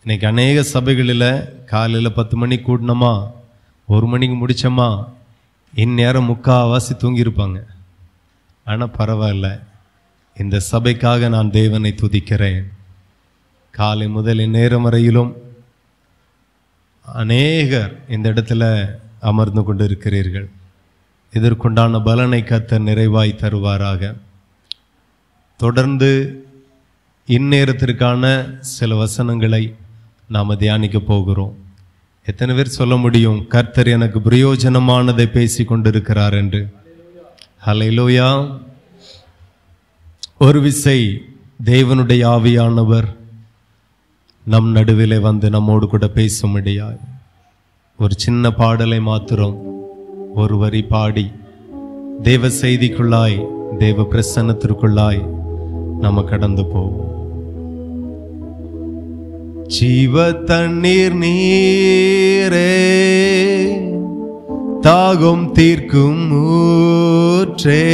இன்னைக்கு அநேக சபைகளில் காலையில் 10 மணிக்கு கூட்டினோமா, 1 மணிக்கு முடித்தோமா, இந்நேரம் முக்கால்வாசி தூங்கியிருப்பாங்க. ஆனால் பரவாயில்ல, இந்த சபைக்காக நான் தேவனை துதிக்கிறேன். காலை முதல் இந்நேரம் வரையிலும் அநேகர் இந்த இடத்துல அமர்ந்து கொண்டு இருக்கிறீர்கள். இதற்குண்டான பலனை கர்த்தர் நிறைவாய் தருவாராக. தொடர்ந்து இந்நேரத்திற்கான சில வசனங்களை நாம் தியானிக்க போகிறோம். எத்தனை பேர் சொல்ல முடியும், கர்த்தர் எனக்கு பிரயோஜனமானதை பேசி கொண்டிருக்கிறார் என்று? ஹல்லேலூயா. ஒரு விசை தேவனுடைய ஆவியானவர் நம் நடுவிலே வந்து நம்மோடு கூட பேச முடியாது. ஒரு சின்ன பாடலை மாத்திரம் ஒரு வரி பாடி தேவ செய்திக்குள்ளாய், தேவ பிரசன்னத்திற்குள்ளாய் நம்ம கடந்து போவோம். ஜீவ தண்ணீர் நீரே, தாகம் தீர்க்கும் ஊற்றே,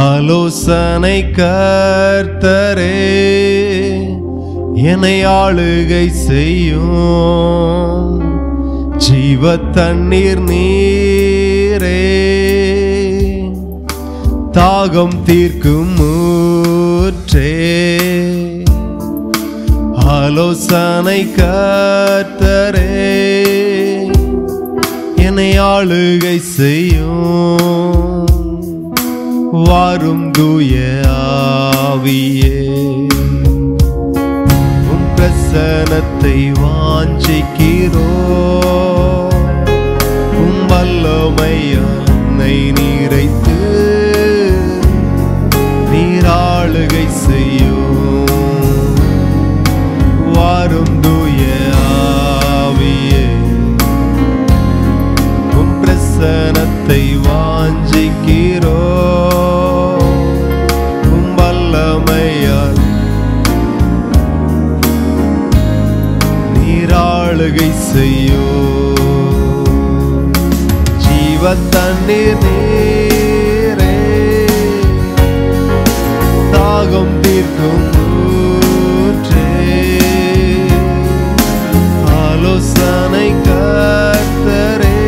ஆலோசனை கர்த்தரே, என்னை ஆளுகை செய்யும். ஜீவ தண்ணீர் நீரே, தாகம் தீர்க்கும் ஊற்றே, ஆலோசனை கர்த்தரே, என்னை ஆளுகை செய்யும். வாரும் தூய ஆவியே, உம் பிரசன்னத்தை வாஞ்சிக்கிறோ. உம் வல்லமை என்னை நிறைத்து நீராளுகை செய்யும். வாரும் தூய ஆவியே, உம் பிரசன்னத்தை வாஞ்சிக்கிறோ. உம் வல்லமையால் நீராளுகை செய்யோ. ஜீவ தண்ணீர் நீரே, தாகம் தீர்க்கும் ஊற்றே, ஆலோசனை கர்த்தரே,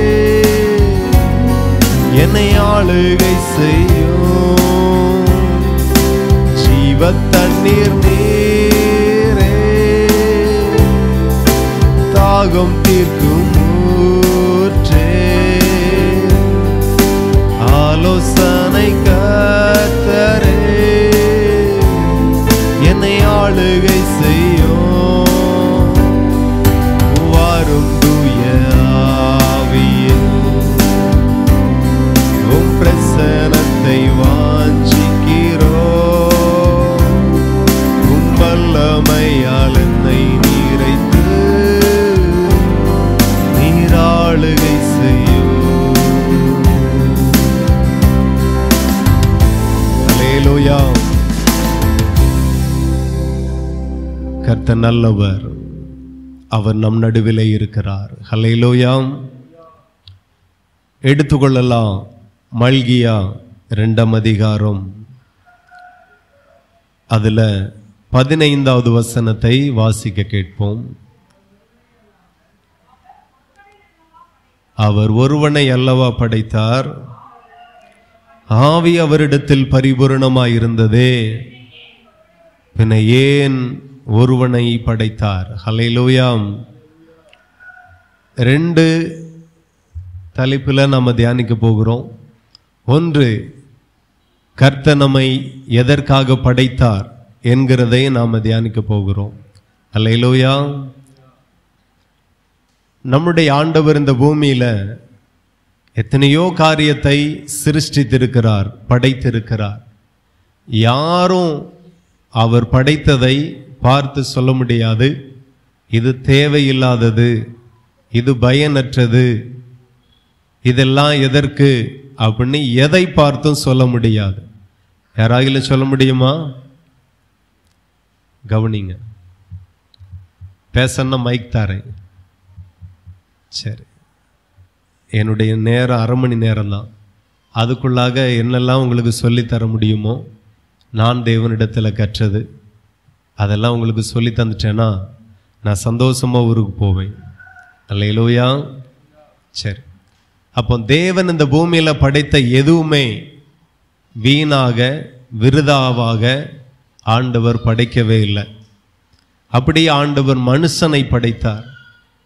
என்னை ஆளுகை செய்யும். ஜீவ தண்ணீர் நீரே, தாகம் தீர்க்கும் ஊற்றே, ஆலோசனை கர்த்தரே, என்னை ஆளுகை செய்யும். வாரும் தூய ஆவியே, உம் பிரசன்னத்தை வாஞ்சிக்கிறோ. உம் வல்லமையால் என்னை நிறைத்து நீராளுகை செய்யும். ஹல்லேலூயா. கர்த்தர் நல்லவர், அவர் நம் நடுவிலே இருக்கிறார். ஹல்லேலூயா. எடுத்துக்கொள்ளலாம் மல்கியா 2ஆம் அதிகாரம், அதுல 15வது வசனத்தை வாசிக்க கேட்போம். அவர் ஒருவனை அல்லவா படைத்தார், ஆவி அவரிடத்தில் பரிபூரணமாயிருந்ததே, பின்ன ஏன் ஒருவனை படைத்தார்? ஹல்லேலூயா. 2 தலைப்புல நாம தியானிக்க போகிறோம். ஒன்று, கர்த்தர் நம்மை எதற்காக படைத்தார் என்கிறதை நாம தியானிக்க போகிறோம். ஹல்லேலூயா. நம்முடைய ஆண்டவர் இந்த பூமியில எத்தனையோ காரியத்தை சிருஷ்டித்திருக்கிறார், படைத்திருக்கிறார். யாரும் அவர் படைத்ததை பார்த்து சொல்ல முடியாது, இது தேவையில்லாதது, இது பயனற்றது, இதெல்லாம் எதற்கு அப்படின்னு எதை பார்த்தும் சொல்ல முடியாது. யாராகிலும் சொல்ல முடியுமா? கவனிங்க, பேசன்னா மைக் தாரேன். சரி, என்னுடைய நேரம் 1/2 மணி நேரம் தான். அதுக்குள்ளாக என்னெல்லாம் உங்களுக்கு சொல்லித்தர முடியுமோ, நான் தேவனிடத்தில் கற்றது அதெல்லாம் உங்களுக்கு சொல்லி தந்துட்டேன்னா நான் சந்தோஷமா ஊருக்கு போவேன். அல்லேலூயா. சரி, அப்போ தேவன் இந்த பூமியில படைத்த எதுவுமே வீணாக விருதாவாக ஆண்டவர் படைக்கவே இல்லை. அப்படியே ஆண்டவர் மனுஷனை படைத்தார்.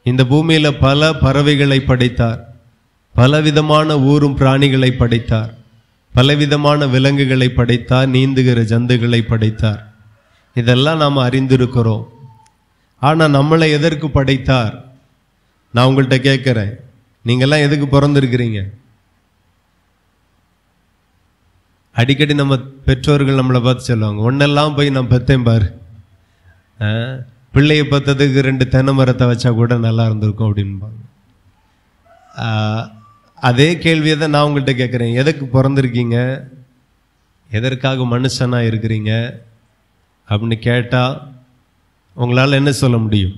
இந்த பூமியில பல பறவைகளை படைத்தார், பலவிதமான ஊரும் பிராணிகளை படைத்தார், பலவிதமான விலங்குகளை படைத்தார், நீந்துகிற ஜந்துகளை படைத்தார். இதெல்லாம் நாம் அறிந்திருக்கிறோம். ஆனால் நம்மளை எதற்கு படைத்தார்? நான் உங்கள்கிட்ட கேட்குறேன், நீங்கள்லாம் எதுக்கு பிறந்திருக்கிறீங்க? அடிக்கடி நம்ம பெற்றோர்கள் நம்மளை பார்த்து சொல்லுவாங்க, ஒன்னெல்லாம் போய் நான் பெற்றேன் பாரு, பிள்ளையை பற்றதுக்கு 2 தென்னை மரத்தை வச்சா கூட நல்லா இருந்திருக்கும் அப்படின்பாங்க. அதே கேள்வியை தான் நான் உங்கள்கிட்ட கேட்குறேன், எதுக்கு பிறந்திருக்கீங்க, எதற்காக மனுஷனாக இருக்கிறீங்க அப்படின்னு கேட்டால் உங்களால் என்ன சொல்ல முடியும்?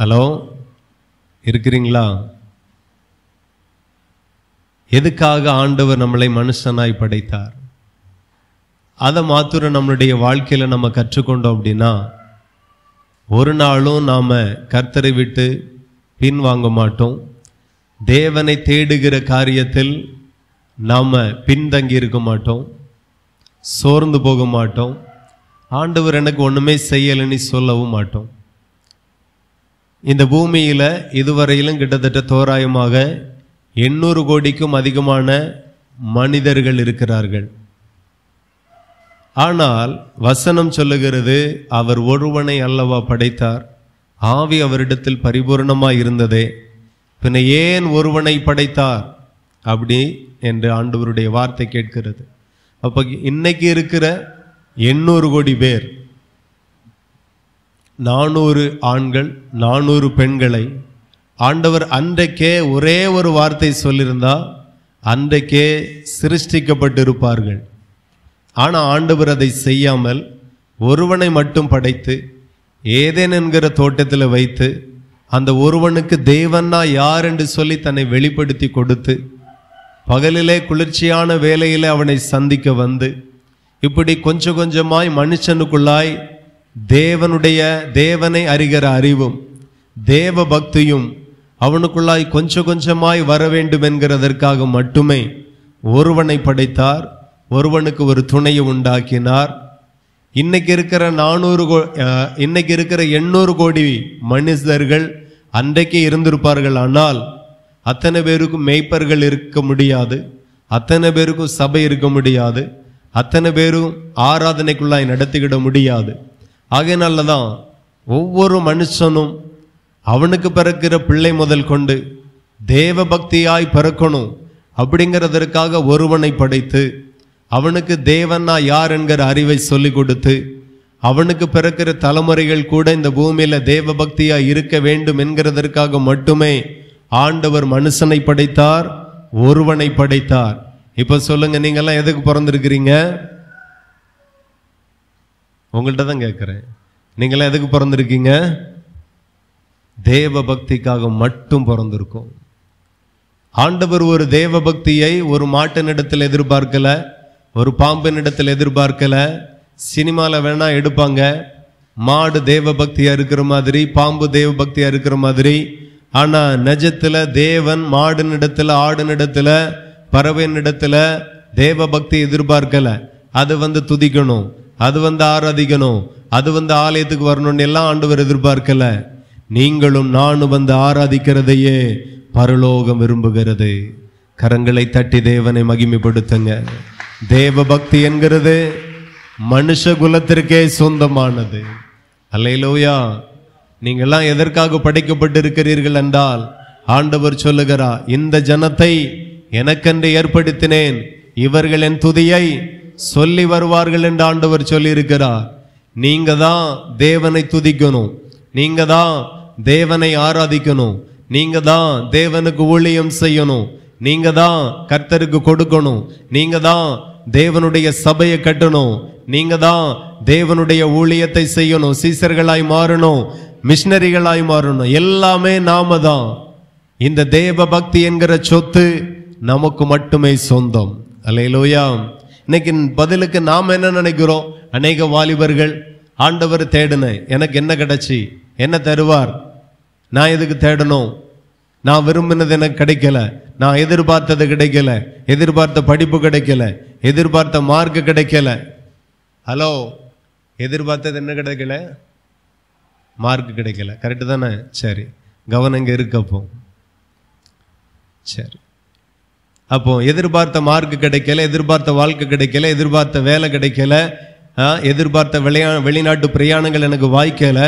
ஹலோ, இருக்கிறீங்களா? எதுக்காக ஆண்டவர் நம்மளை மனுஷனாய் படைத்தார்? அதை மாத்திரம் நம்மளுடைய வாழ்க்கையில் நம்ம கற்றுக்கொண்டோம் அப்படின்னா ஒரு நாளும் நாம் கர்த்தரை விட்டு பின்வாங்க மாட்டோம். தேவனை தேடுகிற காரியத்தில் நாம் பின்தங்கி இருக்க மாட்டோம், சோர்ந்து போக மாட்டோம், ஆண்டவர் எனக்கு ஒன்றுமே செய்யலைன்னு சொல்லவும் மாட்டோம். இந்த பூமியில் இதுவரையிலும் கிட்டத்தட்ட தோராயமாக 800 கோடிக்கும் அதிகமான மனிதர்கள் இருக்கிறார்கள். ஆனால் வசனம் சொல்லுகிறது, அவர் ஒருவனை அல்லவா படைத்தார், ஆவி அவரிடத்தில் பரிபூர்ணமாய் இருந்ததே, பின்ன ஏன் ஒருவனை படைத்தார் அப்படி என்று ஆண்டவருடைய வார்த்தை கேட்கிறது. அப்போ இன்னைக்கு இருக்கிற 800 கோடி பேர், 400 ஆண்கள் 400 பெண்களை ஆண்டவர் அன்றைக்கே ஒரே ஒரு வார்த்தை சொல்லியிருந்தா அன்றைக்கே சிருஷ்டிக்கப்பட்டிருப்பார்கள். ஆனால் ஆண்டவர் அதை செய்யாமல் ஒருவனை மட்டும் படைத்து ஏதேன் என்கிற தோட்டத்தில் வைத்து அந்த ஒருவனுக்கு தேவன்னா யார் என்று சொல்லி தன்னை வெளிப்படுத்தி கொடுத்து பகலிலே குளிர்ச்சியான வேளையிலே அவனை சந்திக்க வந்து இப்படி கொஞ்சம் கொஞ்சமாய் மனுஷனுக்குள்ளாய் தேவனை அறிகிற அறிவும் தேவ பக்தியும் அவனுக்குள்ளாய் கொஞ்சம் கொஞ்சமாய் வர வேண்டும் என்கிறதற்காக மட்டுமே ஒருவனை படைத்தார், ஒருவனுக்கு ஒரு துணையை உண்டாக்கினார். இன்னைக்கு இருக்கிற 800 கோடி மனிதர்கள் அன்றைக்கே இருந்திருப்பார்கள். ஆனால் அத்தனை பேருக்கும் மேய்ப்பர்கள் இருக்க முடியாது, அத்தனை பேருக்கும் சபை இருக்க முடியாது, அத்தனை பேரும் ஆராதனைக்குள்ளாய் நடத்திக்கிட முடியாது. ஆகையினாலதான் ஒவ்வொரு மனுஷனும் அவனுக்கு பிறக்கிற பிள்ளை முதல் கொண்டு தேவ பக்தியாய் பிறக்கணும் அப்படிங்கிறதற்காக ஒருவனை படைத்து அவனுக்கு தேவன்னா யார் என்கிற அறிவை சொல்லிக் கொடுத்து அவனுக்கு பிறக்கிற தலைமுறைகள் கூட இந்த பூமியில தேவ பக்தியாய் இருக்க வேண்டும் என்கிறதற்காக மட்டுமே ஆண்டவர் மனுஷனை படைத்தார், ஒருவனை படைத்தார். இப்ப சொல்லுங்க, நீங்கெல்லாம் எதுக்கு பிறந்திருக்கிறீங்க? உங்கள்கிட்ட தான் கேட்கிறேன், நீங்களாம் எதுக்கு பிறந்திருக்கீங்க? தேவ பக்திக்காக மட்டும் பிறந்திருக்கோம். ஆண்டவர் ஒரு தேவ பக்தியை ஒரு மாட்டினிடத்தில் எதிர்பார்க்கல, ஒரு பாம்பினிடத்தில் எதிர்பார்க்கல. சினிமாவில் வேணா எடுப்பாங்க, மாடு தேவ பக்தியா இருக்கிற மாதிரி, பாம்பு தேவ பக்தியா இருக்கிற மாதிரி. ஆனா நிஜத்துல தேவன் மாடுனிடத்துல, ஆடுனிடத்துல, பறவைனிடத்துல தேவ பக்தி எதிர்பார்க்கல. அது துதிக்கணும், அது ஆராதிக்கணும், அது ஆலயத்துக்கு வரணும்னு எல்லாம் ஆண்டவர் எதிர்பார்க்கல. நீங்களும் நானும் ஆராதிக்கிறதையே பரலோகம் விரும்புகிறது. கரங்களை தட்டி தேவனை மகிமைப்படுத்துங்க. தேவ பக்தி என்கிறது மனுஷ குலத்திற்கே சொந்தமானது. அல்லேலூயா. நீங்கள்லாம் எதற்காக படைக்கப்பட்டிருக்கிறீர்கள் என்றால் ஆண்டவர் சொல்லுகிறார், இந்த ஜனத்தை எனக்கென்று ஏற்படுத்தினேன், இவர்கள் என் துதியை சொல்லி வருவார்கள் என்று ஆண்டவர் சொல்லி இருக்கிறார். நீங்க தான் தேவனை துதிக்கணும், நீங்க தான் தேவனை ஆராதிக்கணும், நீங்க தான் தேவனுக்கு ஊழியம் செய்யணும், நீங்க தான் கர்த்தருக்கு கொடுக்கணும், நீங்க தான் தேவனுடைய சபையை கட்டணும், நீங்க தான் தேவனுடைய ஊழியத்தை செய்யணும், சீசர்களாய் மாறணும், மிஷனரிகளாய் மாறணும். எல்லாமே நாம தான். இந்த தேவ பக்தி என்கிற சொத்து நமக்கு மட்டுமே சொந்தம். அல்லேலூயா. இன்னைக்கு பதிலுக்கு நாம் என்ன நினைக்கிறோம்? அநேக வாலிபர்கள் ஆண்டவர் தேடினேன், எனக்கு என்ன கிடைச்சி, என்ன தருவார், நான் எதுக்கு தேடணும், நான் விரும்பினது எனக்கு கிடைக்கல, நான் எதிர்பார்த்தது கிடைக்கல, எதிர்பார்த்த படிப்பு கிடைக்கல, எதிர்பார்த்த மார்க் கிடைக்கல. ஹலோ, எதிர்பார்த்தது என்ன கிடைக்கல? மார்க் கிடைக்கல. கரெக்டு தானே? சரி, கவனம் இங்கே இருக்கப்போ. சரி, அப்போ எதிர்பார்த்த மார்க் கிடைக்கல, எதிர்பார்த்த வாழ்க்கை கிடைக்கல, எதிர்பார்த்த வேலை கிடைக்கல, எதிர்பார்த்த வெளிநாட்டு பிரயாணங்கள் எனக்கு வாய்க்கல.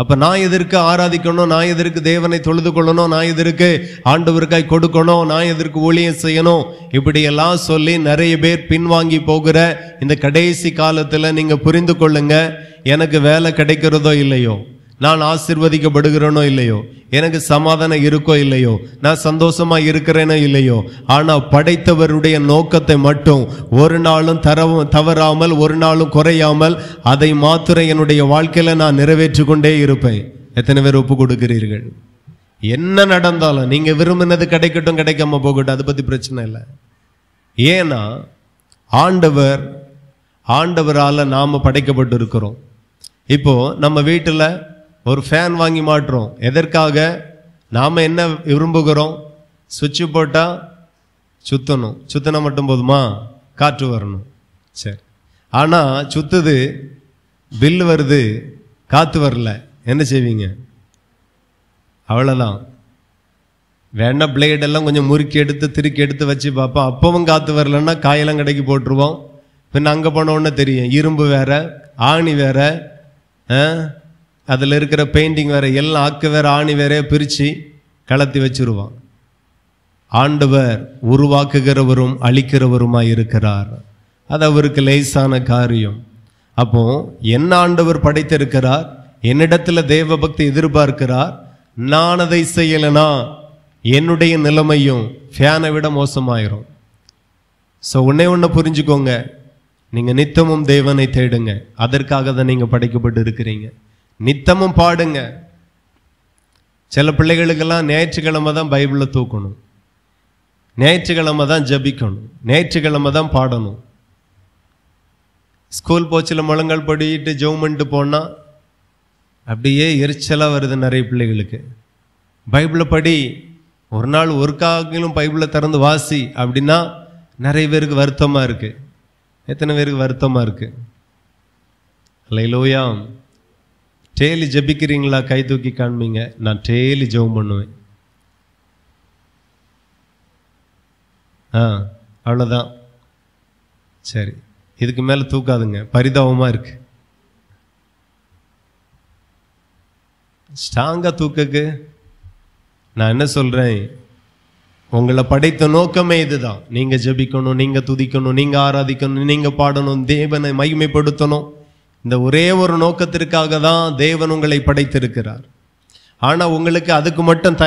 அப்ப நான் எதற்கு ஆராதிக்கணும், நான் எதற்கு தேவனை தொழுது கொள்ளணும், நான் எதற்கு ஆண்டவருக்காய் கொடுக்கணும், நான் எதற்கு ஊழியம் செய்யணும், இப்படி எல்லாம் சொல்லி நிறைய பேர் பின்வாங்கி போகிற இந்த கடைசி காலத்துல நீங்க புரிந்து கொள்ளுங்க, எனக்கு வேலை கிடைக்கிறதோ இல்லையோ, நான் ஆசீர்வதிக்கப்படுகிறேனோ இல்லையோ, எனக்கு சமாதானம் இருக்கோ இல்லையோ, நான் சந்தோஷமா இருக்கிறேனோ இல்லையோ, ஆனா படைத்தவருடைய நோக்கத்தை மட்டும் ஒரு நாளும் தவறாமல், ஒரு நாளும் குறையாமல், அதை மாத்திரம் என்னுடைய வாழ்க்கையில நான் நிறைவேற்றி கொண்டே இருப்பேன். எத்தனை பேர் ஒப்பு கொடுக்கிறீர்கள்? என்ன நடந்தாலும் நீங்க விரும்பினது கிடைக்கட்டும், கிடைக்காம போகட்டும், அதை பத்தி பிரச்சனை இல்லை. ஏன்னா ஆண்டவரால நாம படைக்கப்பட்டு இருக்கிறோம். இப்போ நம்ம வீட்டுல ஒரு ஃபேன் வாங்கி மாட்டுறோம். எதற்காக? நாம என்ன விரும்புகிறோம்? சுவிட்சு போட்டா சுத்தணும், சுத்தினா மட்டும் போதுமா? காற்று வரணும். சரி, ஆனா சுத்துது, பில் வருது, காத்து வரல, என்ன செய்வீங்க? அவ்வளவுதான். வேணா பிளேடெல்லாம் கொஞ்சம் முறுக்கி எடுத்து திருக்கி எடுத்து வச்சு பார்ப்போம். அப்பவும் காத்து வரலன்னா காயெல்லாம் கடைக்கு போட்டுருவோம். பின்ன அங்கே போனோன்னு தெரியும், இரும்பு வேற, ஆணி வேற, அதில் இருக்கிற பெயிண்டிங் வேற, எல்லாம் ஆக்கு வேற, ஆணி வேற பிரித்து கலத்தி வச்சிருவான். ஆண்டவர் உருவாக்குகிறவரும் அழிக்கிறவருமாய் இருக்கிறார். அது அவருக்கு லேசான காரியம். அப்போ என்ன ஆண்டவர் படைத்திருக்கிறார், என்னிடத்துல தேவ பக்தி எதிர்பார்க்கிறார். நான் அதை செய்யலைனா என்னுடைய நிலைமையும் ஃபேனை விட மோசமாயிரும். ஸோ ஒண்ணு புரிஞ்சுக்கோங்க, நீங்க நித்தமும் தேவனை தேடுங்க. அதற்காக தான் நீங்க படைக்கப்பட்டு இருக்கிறீங்க. நித்தமும் பாடுங்க. சில பிள்ளைகளுக்கெல்லாம் ஞாயிற்றுக்கிழமை தான் பைபிளை தூக்கணும், ஞாயிற்றுக்கிழமை தான் ஜபிக்கணும், ஞாயிற்றுக்கிழமை தான் பாடணும். ஸ்கூல் போச்சில் முழங்கால் படிட்டு ஜெபம் பண்ணிட்டு போனா அப்படியே எரிச்சலாக வருது நிறைய பிள்ளைகளுக்கு. பைபிளை படி, ஒரு நாள் ஒரு காகிலும் பைபிளை திறந்து வாசி அப்படின்னா நிறைய பேருக்கு வருத்தமாக இருக்கு. எத்தனை பேருக்கு வருத்தமாக இருக்கு? அல்லேலூயா. டெய்லி ஜபிக்கிறீங்களா? கை தூக்கி காண்பீங்க. நான் டெய்லி ஜெபம் பண்ணுவேன். அவ்வளோதான். சரி, இதுக்கு மேலே தூக்காதுங்க, பரிதாபமாக இருக்கு. ஸ்ட்ராங்கா தூக்கக்கு நான் என்ன சொல்றேன், உங்களை படைத்த நோக்கமே இதுதான். நீங்க ஜபிக்கணும், நீங்க துதிக்கணும், நீங்க ஆராதிக்கணும், நீங்க பாடணும், தேவனை மகிமைப்படுத்தணும். இந்த ஒரே ஒரு நோக்கத்திற்காக தான் தேவன் உங்களை படைத்திருக்கிறார். ஆனா உங்களுக்கு அதுக்கு மட்டும்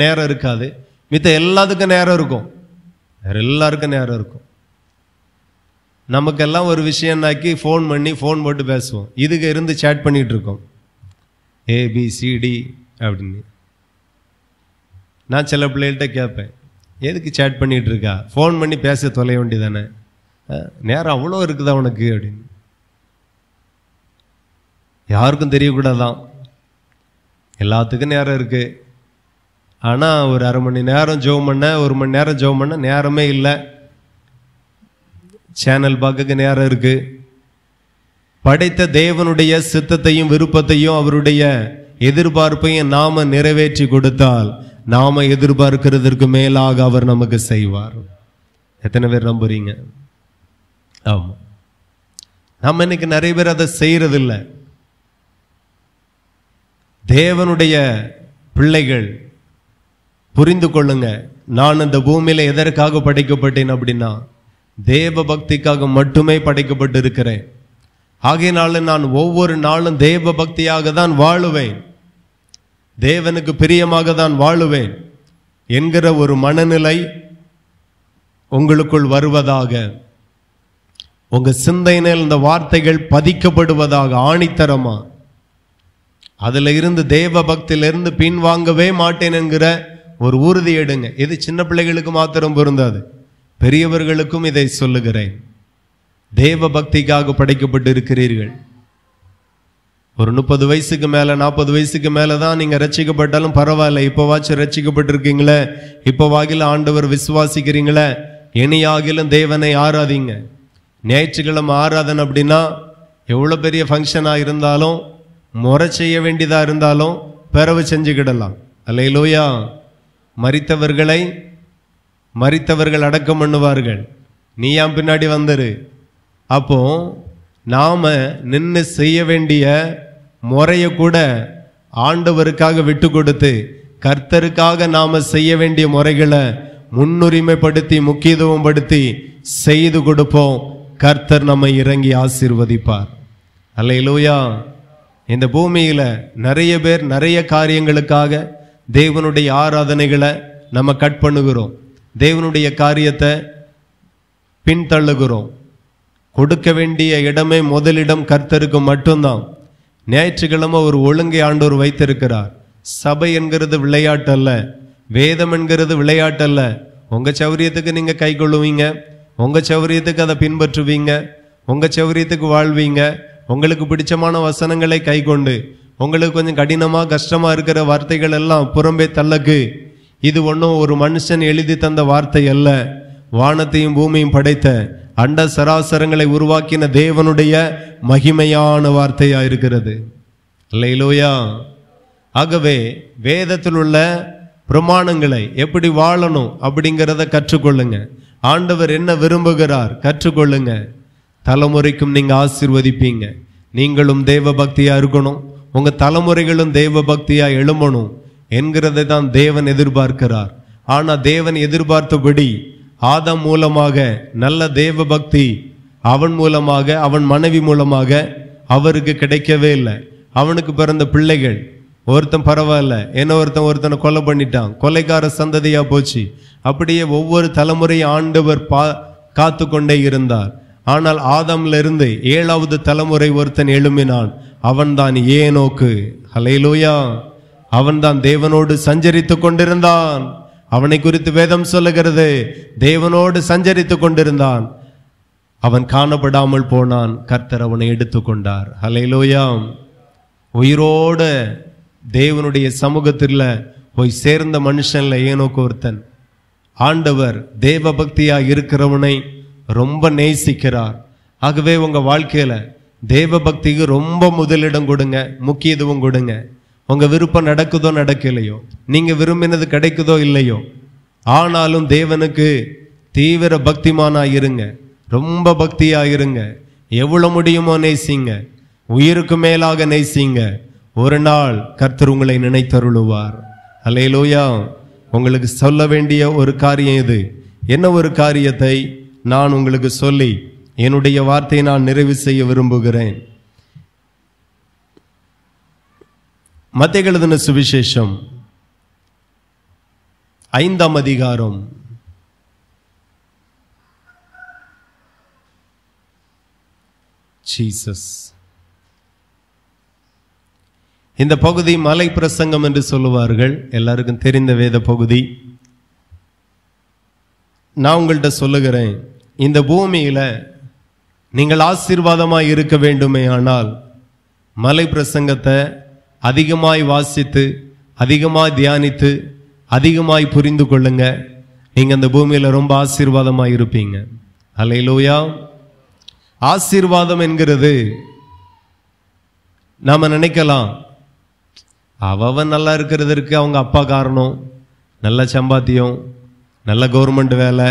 நேரம் இருக்காது, மித்த எல்லாத்துக்கும் நேரம் இருக்கும், வேற எல்லாருக்கும் நேரம் இருக்கும். நமக்கெல்லாம் ஒரு விஷயம்னாக்கி ஃபோன் பண்ணி ஃபோன் போட்டு பேசுவோம். இதுக்கு இருந்து சேட் பண்ணிட்டு இருக்கோம், ABCD அப்படின்னு. நான் சில பிள்ளைகள்கிட்ட கேட்பேன், எதுக்கு சேட் பண்ணிட்டு இருக்கா, ஃபோன் பண்ணி பேச தொலைய வேண்டியதானே, நேரம் அவ்வளோ இருக்குதா உனக்கு அப்படின்னு. யாருக்கும் தெரியக்கூடாதான், எல்லாத்துக்கும் நேரம் இருக்கு. ஆனால் ஒரு அரை மணி நேரம் ஜெபம் பண்ண, ஒரு மணி நேரம் ஜெபம் பண்ண நேரமே இல்லை. சேனல் பார்க்க நேரம் இருக்கு. படைத்த தேவனுடைய சித்தத்தையும் விருப்பத்தையும் அவருடைய எதிர்பார்ப்பையும் நாம நிறைவேற்றி கொடுத்தால் நாம எதிர்பார்க்கிறதற்கு மேலாக அவர் நமக்கு செய்வார். எத்தனை பேர் நம்புறீங்க? ஆமா, நம்ம இன்னைக்கு நிறைய பேர் அதை செய்யறதில்லை. தேவனுடைய பிள்ளைகள் புரிந்து கொள்ளுங்க, நான் இந்த பூமியில எதற்காக படைக்கப்பட்டேன் அப்படின்னா தேவ பக்திக்காக மட்டுமே படைக்கப்பட்டு இருக்கிறேன். ஆகையினால நான் ஒவ்வொரு நாளும் தேவ பக்தியாக தான் வாழுவேன், தேவனுக்கு பிரியமாக தான் வாழுவேன் என்கிற ஒரு மனநிலை உங்களுக்குள் வருவதாக, உங்க சிந்தையினால் இந்த வார்த்தைகள் பதிக்கப்படுவதாக ஆணித்தரமா. அதுல இருந்து தேவ பக்தியிலிருந்து பின்வாங்கவே மாட்டேன் என்கிற ஒரு உறுதி எடுங்க. இது சின்ன பிள்ளைகளுக்கு மாத்திரம் பொருந்தாது, பெரியவர்களுக்கும் இதை சொல்லுகிறேன். தேவ பக்திக்காக படைக்கப்பட்டு இருக்கிறீர்கள். ஒரு 30 வயசுக்கு மேல 40 வயசுக்கு மேல தான் நீங்க ரட்சிக்கப்பட்டாலும் பரவாயில்ல, இப்போவாச்சும் ரட்சிக்கப்பட்டிருக்கீங்களே, இப்போவாகிலும் ஆண்டவர் விசுவாசிக்கிறீங்களே, இனியாகிலும் தேவனை ஆராதிங்க. ஞாயிற்றுக்கிழமை ஆராதனை அப்படின்னா எவ்வளோ பெரிய ஃபங்க்ஷனாக இருந்தாலும், முறை செய்ய வேண்டியதாக இருந்தாலும் பிறவு செஞ்சுக்கிடலாம். அல்லேலூயா. மரித்தவர்கள் அடக்கம் பண்ணுவார்கள், நீ ஏன் பின்னாடி வந்துரு. அப்போ நாம நின்று செய்ய வேண்டிய முறையை கூட ஆண்டவருக்காக விட்டு கொடுத்து, கர்த்தருக்காக நாம செய்ய வேண்டிய முறைகளை முன்னுரிமைப்படுத்தி முக்கியத்துவம் படுத்தி செய்து கொடுப்போம். கர்த்தர் நம்மை இறங்கி ஆசீர்வதிப்பார். அல்லேலூயா. இந்த பூமியில நிறைய பேர் நிறைய காரியங்களுக்காக தேவனுடைய ஆராதனைகளை நம்ம கட் பண்ணுகிறோம், தேவனுடைய காரியத்தை பின்தள்ளுகிறோம். கொடுக்க வேண்டிய இடமே முதலிடம் கர்த்தருக்கு மட்டும்தான். ஞாயிற்றுக்கிழமை ஒரு ஒழுங்கை ஆண்டவர் வைத்திருக்கிறார். சபை என்கிறது விளையாட்டல்ல, வேதம் என்கிறது விளையாட்டல்ல. உங்க சௌரியத்துக்கு நீங்க கை கொள்ளுவீங்க, உங்க சௌரியத்துக்கு அதை பின்பற்றுவீங்க, உங்க சௌரியத்துக்கு வாழ்வீங்க. உங்களுக்கு பிடிச்சமான வசனங்களை கை கொண்டு, உங்களுக்கு கொஞ்சம் கடினமா கஷ்டமா இருக்கிற வார்த்தைகள் எல்லாம் புறம்பே தள்ளக்கு. இது ஒன்றும் ஒரு மனுஷன் எழுதி தந்த வார்த்தை அல்ல, வானத்தையும் பூமியும் படைத்த அண்ட சராசரங்களை உருவாக்கின தேவனுடைய மகிமையான வார்த்தையா இருக்கிறது. அல்லேலூயா. ஆகவே வேதத்தில் உள்ள பிரமாணங்களை எப்படி வாழணும் அப்படிங்கிறத கற்றுக்கொள்ளுங்க. ஆண்டவர் என்ன விரும்புகிறார் கற்றுக்கொள்ளுங்க. தலைமுறைக்கும் நீங்க ஆசீர்வதிப்பீங்க. நீங்களும் தேவ பக்தியா இருக்கணும், உங்க தலைமுறைகளும் தேவ பக்தியா எழும்பணும் என்கிறதை தான் தேவன் எதிர்பார்க்கிறார். ஆனா தேவன் எதிர்பார்த்தபடி ஆதாம் மூலமாக நல்ல தேவ பக்தி அவன் மூலமாக, அவன் மனைவி மூலமாக அவருக்கு கிடைக்கவே இல்லை. அவனுக்கு பிறந்த பிள்ளைகள் ஒருத்தன் பரவாயில்ல, என்ன ஒருத்தனை கொலை பண்ணிட்டான், கொலைக்கார சந்ததியா போச்சு. அப்படியே ஒவ்வொரு தலைமுறையும் ஆண்டவர் காத்து கொண்டே இருந்தார். ஆனால் ஆதாம்ல இருந்து 7வது தலைமுறை ஒருத்தன் எழும்பினான், அவன்தான் ஏனோக்கு. ஹல்லேலூயா. அவன்தான் தேவனோடு சஞ்சரித்து கொண்டிருந்தான். அவனை குறித்து வேதம் சொல்லுகிறது, தேவனோடு சஞ்சரித்து கொண்டிருந்தான். அவன் காணப்படாமல் போனான், கர்த்தர் அவனை எடுத்துக்கொண்டார். ஹல்லேலூயா. உயிரோட தேவனுடைய சமூகத்தில் போய் சேர்ந்த மனுஷன்ல ஏனோக்கு ஒருத்தன். ஆண்டவர் தேவ பக்தியா இருக்கிறவனை ரொம்ப நேசிக்கிறார். ஆகவே உங்க வாழ்க்கையில தேவ பக்திக்கு ரொம்ப முதலிடம் கொடுங்க, முக்கியத்துவம் கொடுங்க. உங்க விருப்பம் நடக்குதோ நடக்கலையோ, நீங்க விரும்பினது கிடைக்குதோ இல்லையோ, ஆனாலும் தேவனுக்கு தீவிர பக்திமானா இருங்க, ரொம்ப பக்தியா இருங்க. எவ்வளவு முடியுமோ நேசிங்க, உயிருக்கு மேலாக நேசிங்க. ஒரு நாள் கர்த்தர் உங்களை நினைத்தருளுவார். அல்லேலூயா. உங்களுக்கு சொல்ல வேண்டிய ஒரு காரியம் இது. என்ன ஒரு காரியத்தை நான் உங்களுக்கு சொல்லி என்னுடைய வார்த்தையை நான் நிறைவு செய்ய விரும்புகிறேன். மத்தேயு எழுதின சுவிசேஷம் 5ஆம் அதிகாரம் 'ஜீசஸ்'. இந்த பகுதி மலை பிரசங்கம் என்று சொல்லுவார்கள், எல்லாருக்கும் தெரிந்த வேத பகுதி. நான் உங்கள்கிட்ட சொல்லுகிறேன், இந்த பூமியில நீங்கள் ஆசீர்வாதமாய் இருக்க வேண்டுமே ஆனால் மலை பிரசங்கத்தை அதிகமாய் வாசித்து, அதிகமாய் தியானித்து, அதிகமாய் புரிந்து கொள்ளுங்க. நீங்க அந்த பூமியில ரொம்ப ஆசீர்வாதமாய் இருப்பீங்க. அல்லேலூயா. ஆசீர்வாதம் என்கிறது நாம நினைக்கலாம், அவன் நல்லா இருக்கிறதற்கு அவங்க அப்பா காரணம், நல்ல சம்பாத்தியம், நல்ல கவர்மெண்ட் வேலை,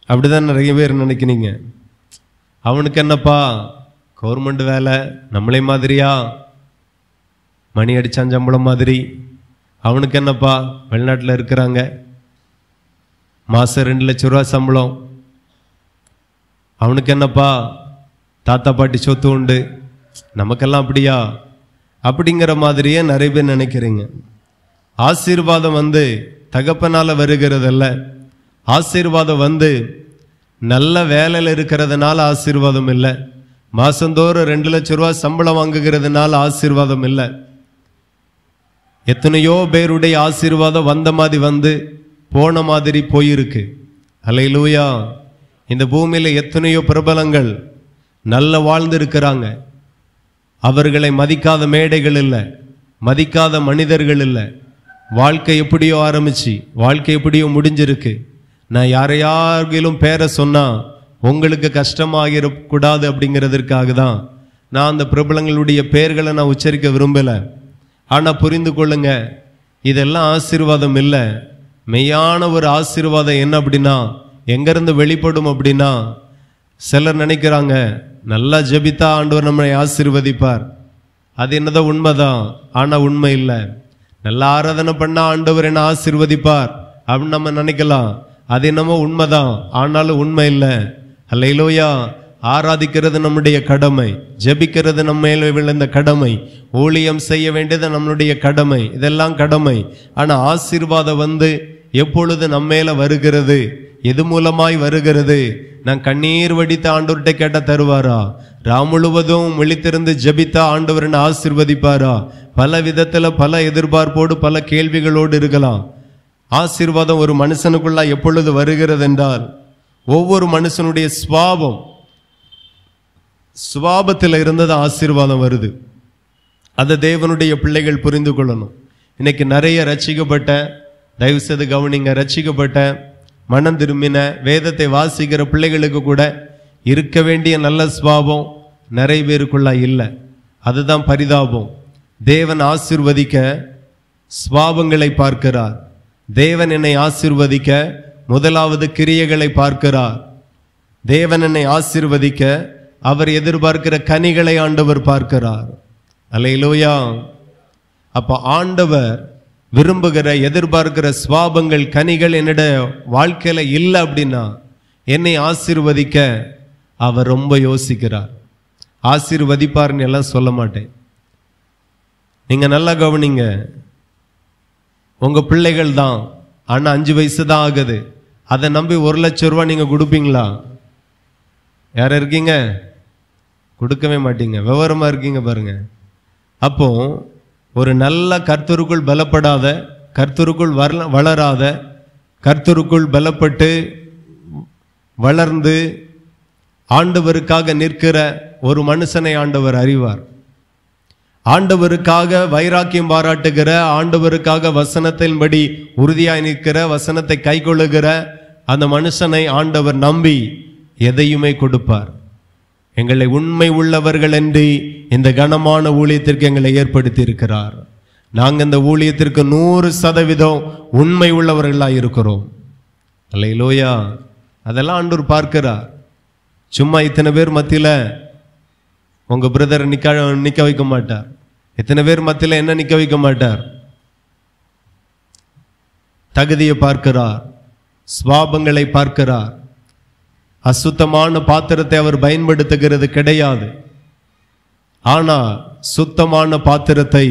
அப்படிதான் நிறைய பேர் நினைக்கிறீங்க. அவனுக்கு என்னப்பா கவர்மெண்ட் வேலை, நம்மளே மாதிரியா மணி அடிச்சான் சம்பளம் மாதிரி. அவனுக்கு என்னப்பா வெளிநாட்டில் இருக்கிறாங்க, மாசம் 2 லட்சம் ரூபா சம்பளம். அவனுக்கு என்னப்பா தாத்தா பாட்டி சொத்து உண்டு, நமக்கெல்லாம் அப்படியா அப்படிங்கிற மாதிரியே நிறைய பேர் நினைக்கிறீங்க. ஆசீர்வாதம் தகப்பனால வருகிறதல்ல. ஆசீர்வாதம் நல்ல வேலையில் இருக்கிறதுனால ஆசீர்வாதம் இல்லை. மாசந்தோறும் 2 லட்சம் ரூபா சம்பளம் வாங்குகிறதுனால ஆசீர்வாதம் இல்லை. எத்தனையோ பேருடைய ஆசீர்வாதம் வந்த மாதிரி போன மாதிரி போயிருக்கு. அல்லேலூயா. இந்த பூமியில எத்தனையோ பிரபலங்கள் நல்ல வாழ்ந்து இருக்கிறாங்க. அவர்களை மதிக்காத மேடைகள் இல்லை, மதிக்காத மனிதர்கள் இல்லை. வாழ்க்கை எப்படியோ ஆரம்பிச்சு வாழ்க்கை எப்படியோ முடிஞ்சிருக்கு. நான் யாரையார்களும் பேரை சொன்னா உங்களுக்கு கஷ்டமாகிடக்கூடாது அப்படிங்கிறதுக்காக தான் நான் அந்த பிரபலங்களுடைய பெயர்களை நான் உச்சரிக்க விரும்பலை. ஆனால் புரிந்து கொள்ளுங்க, இதெல்லாம் ஆசீர்வாதம் இல்லை. மெய்யான ஒரு ஆசீர்வாதம் என்ன அப்படின்னா எங்கேருந்து வெளிப்படும் அப்படின்னா, சிலர் நினைக்கிறாங்க நல்லா ஜெபித்தா ஆண்டவர் நம்மளை ஆசீர்வதிப்பார். அது என்னதான் உண்மைதான், ஆனால் உண்மை இல்லை. நல்லா ஆராதனை பண்ணா ஆண்டவர் என்ன ஆசீர்வதிப்பார் அப்படின்னு நம்ம நினைக்கலாம். அது என்னமோ உண்மைதான், ஆனாலும் உண்மை இல்லை. அல்லேலூயா. ஆராதிக்கிறது நம்முடைய கடமை, ஜெபிக்கிறது நம்ம மேல் விழுந்த கடமை, ஊழியம் செய்ய வேண்டியது நம்மளுடைய கடமை, இதெல்லாம் கடமை. ஆனால் ஆசீர்வாதம் எப்பொழுது நம்ம மேல வருகிறது, எது மூலமாய் வருகிறது? நான் கண்ணீர் வடித்த ஆண்டவர்கிட்ட கேட்ட தருவாரா? ராம் முழுவதும் விழித்திருந்து ஜெபித்தா ஆண்டவர் என்ன ஆசீர்வதிப்பாரா? பல விதத்துல பல எதிர்பார்ப்போடு பல கேள்விகளோடு இருக்கலாம். ஆசீர்வாதம் ஒரு மனுஷனுக்குள்ள எப்பொழுது வருகிறது என்றால், ஒவ்வொரு மனுஷனுடைய சுவாபத்தில் இருந்தது ஆசீர்வாதம் வருது. அதை தேவனுடைய பிள்ளைகள் புரிந்து கொள்ளணும். இன்னைக்கு நிறைய ரட்சிக்கப்பட்ட, தயவு செய்து கவனிங்க, ரட்சிக்கப்பட்ட மனம் திரும்பின வேதத்தை வாசிக்கிற பிள்ளைகளுக்கு கூட இருக்க வேண்டிய நல்ல சுவாபம் நிறைய பேருக்குள்ள இல்லை. அதுதான் பரிதாபம். தேவன் ஆசீர்வதிக்க சுவாபங்களை பார்க்கிறார். தேவன் என்னை ஆசீர்வதிக்க முதலாவது கிரியைகளை பார்க்கிறார். தேவன் என்னை ஆசீர்வதிக்க அவர் எதிர்பார்க்கிற கனிகளை ஆண்டவர் பார்க்கிறார். அல்லேலூயா. அப்ப ஆண்டவர் விரும்புகிற எதிர்பார்க்கிற சுவாபங்கள் கனிகள் என்னோட வாழ்க்கையில இல்லை அப்படின்னா என்னை ஆசீர்வதிக்க அவர் ரொம்ப யோசிக்கிறார். ஆசீர்வதிப்பார்னு எல்லாம் சொல்ல மாட்டேன். நீங்க நல்லா கவனிங்க. உங்க பிள்ளைகள் தான், ஆனா 5 வயசு தான் ஆகுது. அதை நம்பி 1 லட்சம் ரூபாய் நீங்க கொடுப்பீங்களா? யார இருக்கீங்க? கொடுக்கவே மாட்டீங்க. விவரமா இருக்கீங்க பாருங்க. அப்போ ஒரு நல்ல கர்த்தருக்குள் பலப்படாத, கர்த்தருக்குள் வளராத, கர்த்தருக்குள் பலப்பட்டு வளர்ந்து ஆண்டவருக்காக நிற்கிற ஒரு மனுஷனை ஆண்டவர் அறிவார். ஆண்டவருக்காக வைராக்கியம் பாராட்டுகிற, ஆண்டவருக்காக வசனத்தின்படி உறுதியாய் நிற்கிற, வசனத்தை கைக்கொள்ளுகிற அந்த மனுஷனை ஆண்டவர் நம்பி எதையுமே கொடுப்பார். எங்களை உண்மை உள்ளவர்கள் என்று இந்த கனமான ஊழியத்திற்கு எங்களை ஏற்படுத்தி இருக்கிறார். நாங்கள் இந்த ஊழியத்திற்கு 100% உண்மை உள்ளவர்களாக இருக்கிறோம். அல்லேலூயா. அதெல்லாம் ஆண்டவர் பார்க்கிறார். சும்மா இத்தனை பேர் மத்தியில் உங்க பிரதரை நிக்க வைக்க மாட்டார். இத்தனை பேர் மத்தியில் என்ன நிக்க வைக்க மாட்டார்? தகுதியை பார்க்கிறார், சுவாபங்களை பார்க்கிறார். அசுத்தமான பாத்திரத்தை அவர் பயன்படுத்துகிறது கிடையாது. ஆனா சுத்தமான பாத்திரத்தை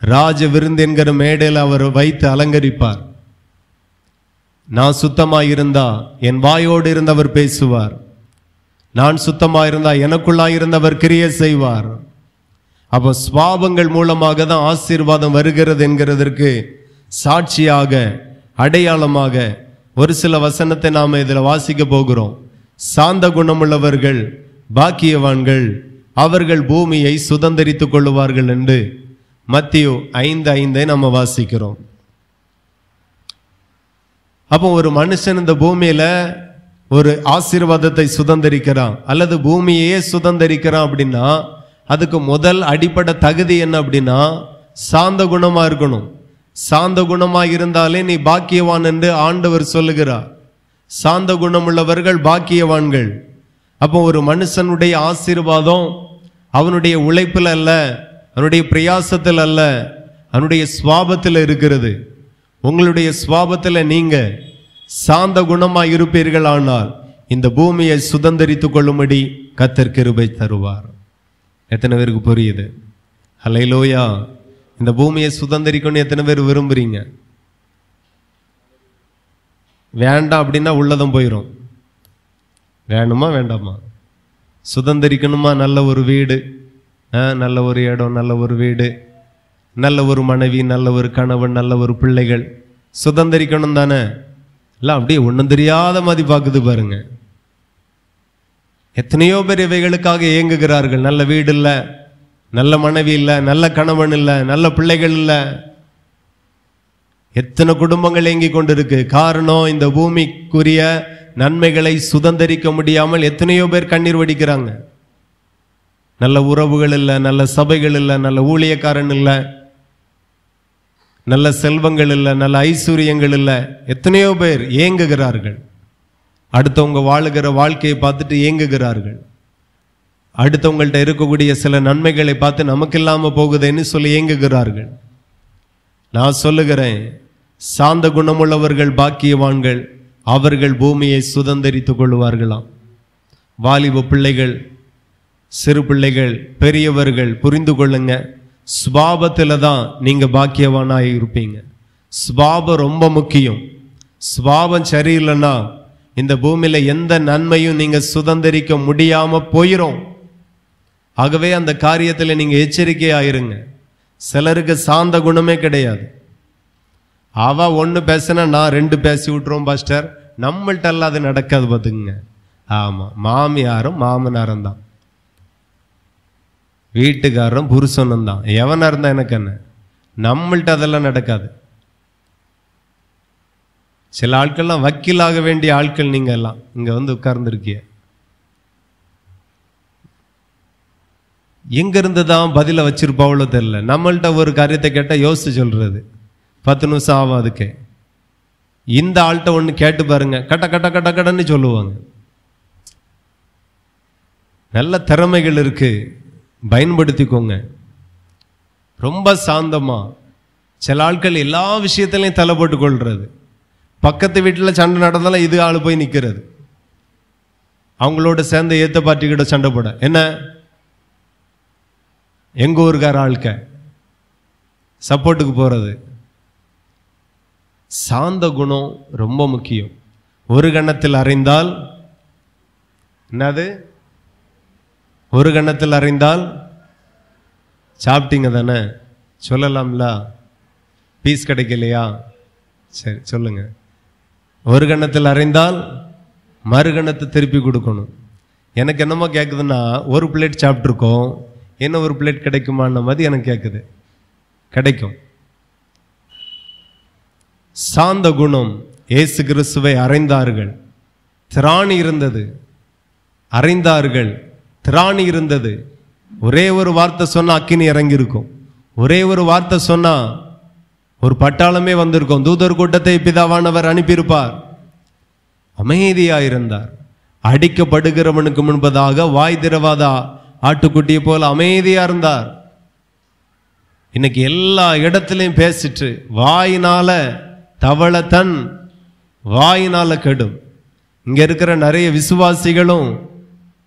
ராஜ விருந்து என்கிற மேடையில் அவர் வைத்து அலங்கரிப்பார். நான் சுத்தமாயிருந்தா என் வாயோடு இருந்தவர் பேசுவார். நான் சுத்தமாயிருந்தா எனக்குள்ளாயிருந்தவர் கிரியை செய்வார். அப்போ சுவாபங்கள் மூலமாக தான் ஆசீர்வாதம் வருகிறது என்கிறதற்கு சாட்சியாக, அடையாளமாக ஒரு சில வசனத்தை நாம் இதில் வாசிக்க போகிறோம். சாந்த குணமுள்ளவர்கள் பாக்கியவான்கள், அவர்கள் பூமியை சுதந்தரித்துக் கொள்ளுவார்கள் என்று மத்தேயு 5:5 நம்ம வாசிக்கிறோம். அப்போ ஒரு மனுஷன் இந்த பூமியில ஒரு ஆசீர்வாதத்தை சுதந்தரிக்கிறான் அல்லது பூமியே சுதந்தரிக்கிறான் அப்படின்னா அதுக்கு முதல் அடிப்படை தகுதி என்ன அப்படின்னா சாந்த குணமா இருக்கணும். சாந்த குணமா இருந்தாலே நீ பாக்கியவான் என்று ஆண்டவர் சொல்லுகிறார். சாந்த குணமுள்ளவர்கள் பாக்கியவான்கள். அப்போ ஒரு மனுஷனுடைய ஆசீர்வாதம் அவனுடைய உழைப்பில் அல்ல, அவனுடைய பிரயாசத்தில் அல்ல, அவனுடைய சுவாபத்தில் இருக்கிறது. உங்களுடைய சுவாபத்தில் நீங்க சாந்த குணமா இருப்பீர்கள் ஆனால் இந்த பூமியை சுதந்தரித்துக் கொள்ளும்படி கர்த்தர் கிருபை தருவார். எத்தனை பேருக்கு புரியுது? அல்லேலூயா. இந்த பூமியை சுதந்தரிக்கணும் எத்தனை பேர் விரும்புறீங்க? வேண்டாம் அப்படின்னா உள்ளதும் போயிடும். வேணுமா வேண்டாமா? சுதந்தரிக்கணுமா? நல்ல ஒரு வீடு, நல்ல ஒரு இடம், நல்ல ஒரு வீடு, நல்ல ஒரு மனைவி, நல்ல ஒரு கணவன், நல்ல ஒரு பிள்ளைகள் சுதந்தரிக்கணும் தானே? எல்லாம் அப்படியே ஒன்றும் தெரியாத மாதிரி பார்க்குது பாருங்க. எத்தனையோ பேர் இவைகளுக்காக இயங்குகிறார்கள். நல்ல வீடு இல்லை, நல்ல மனைவி இல்லை, நல்ல கணவன் இல்லை, நல்ல பிள்ளைகள் இல்லை. எத்தனை குடும்பங்கள் இயங்கி கொண்டிருக்கு. காரணம், இந்த பூமிக்குரிய நன்மைகளை சுதந்திரிக்க முடியாமல் எத்தனையோ பேர் கண்ணீர் வடிக்கிறாங்க. நல்ல உறவுகள் இல்லை, நல்ல சபைகள் இல்லை, நல்ல ஊழியக்காரன் இல்லை, நல்ல செல்வங்கள் இல்லை, நல்ல ஐஸ்வர்யங்கள் இல்லை. எத்தனையோ பேர் ஏங்குகிறார்கள். அடுத்தவங்க வாழுகிற வாழ்க்கையை பார்த்துட்டு ஏங்குகிறார்கள். அடுத்தவங்கள்ட்ட இருக்கக்கூடிய சில நன்மைகளை பார்த்து நமக்கு இல்லாமல் போகுதுன்னு சொல்லி ஏங்குகிறார்கள். நான் சொல்லுகிறேன், சாந்த குணமுள்ளவர்கள் பாக்கியவான்கள், அவர்கள் பூமியை சுதந்திரித்துக் கொள்வார்களாம். வாலிப பிள்ளைகள், சிறு பிள்ளைகள், பெரியவர்கள் புரிந்து கொள்ளுங்க, சுபாவத்தில் தான் நீங்க பாக்கியவானாக இருப்பீங்க. சுபாவம் ரொம்ப முக்கியம். சுபாவம் சரியில்லைன்னா இந்த பூமியில எந்த நன்மையும் நீங்க சுதந்திரிக்க முடியாம போயிரும். ஆகவே அந்த காரியத்தில் நீங்க எச்சரிக்கையாயிருங்க. சிலருக்கு சாந்த குணமே கிடையாது. அவ ஒன்று பேசினா நான் 2 பேசி விட்டுருவோம் பாஸ்டர். நம்மள்ட்ட எல்லாம் அது நடக்காது பார்த்துக்குங்க. ஆமா, மாமியாரும் மாமனாரும் தான், வீட்டுக்காரரும் புருஷனும் தான். எவனா இருந்தா எனக்கு என்ன, நம்மள்ட்ட அதெல்லாம் நடக்காது. சில ஆட்கள்லாம் வக்கீலாக வேண்டிய ஆட்கள் நீங்க எல்லாம் இங்க வந்து உட்கார்ந்துருக்கிய. எங்க இருந்து தான் பதில வச்சிருப்பாவளோ தெரியல. நம்மள்ட்ட ஒரு காரியத்தை கேட்டா யோசிச்சு சொல்றது 10 நிமிஷம் ஆகும். அதுக்கு இந்த ஆள்கிட்ட ஒன்று கேட்டு பாருங்க, கட்ட கட்ட கட்ட கடன்னு சொல்லுவாங்க. நல்ல திறமைகள் இருக்கு, பயன்படுத்திக்கோங்க. ரொம்ப சாந்தமா. சில ஆட்கள் எல்லா விஷயத்திலையும் தலை போட்டு கொள்றது. பக்கத்து வீட்டில் சண்டை நடந்தாலும் இது ஆள் போய் நிற்கிறது. அவங்களோட சேர்ந்த ஏத்த பார்ட்டிக்கிட்ட சண்டை போட, என்ன எங்க ஊருக்கார ஆட்க சப்போர்ட்டுக்கு போறது. சாந்த குணம் ரொம்ப முக்கியம். ஒரு கணத்தில் அறிந்தால் என்னது, ஒரு கணத்தில் அறிந்தால் சாப்பிட்டீங்க தானே, சொல்லலாம்ல. பீஸ் கிடைக்கலையா, சரி சொல்லுங்க. ஒரு கணத்தில் அறிந்தால் மறுகணத்தை திருப்பி கொடுக்கணும். எனக்கு என்னமோ கேட்குதுன்னா, ஒரு பிளேட் சாப்பிட்ருக்கோம், என்ன ஒரு பிளேட் கிடைக்குமான மாதிரி எனக்கு கேட்குது. கிடைக்கும். சாந்த குணம். இயேசு கிறிஸ்துவை அறைந்தார்கள், திராணி இருந்தது. அறைந்தார்கள், திராணி இருந்தது. ஒரே ஒரு வார்த்தை சொன்னா அக்கினி இறங்கி இருக்கும். ஒரே ஒரு வார்த்தை சொன்னா ஒரு பட்டாளமே வந்திருக்கும். தூதர் கூட்டத்தை பிதாவானவர் அனுப்பியிருப்பார். அமைதியாயிருந்தார். அடிக்கப்படுகிறவனுக்கு முன்பதாக வாய் திறவாத ஆட்டுக்குட்டியை போல அமைதியா இருந்தார். இன்னைக்கு எல்லா இடத்திலையும் பேசிட்டு வாயினால தவளை தன் வாயினால கெடும். இங்க இருக்கிற நிறைய விசுவாசிகளும்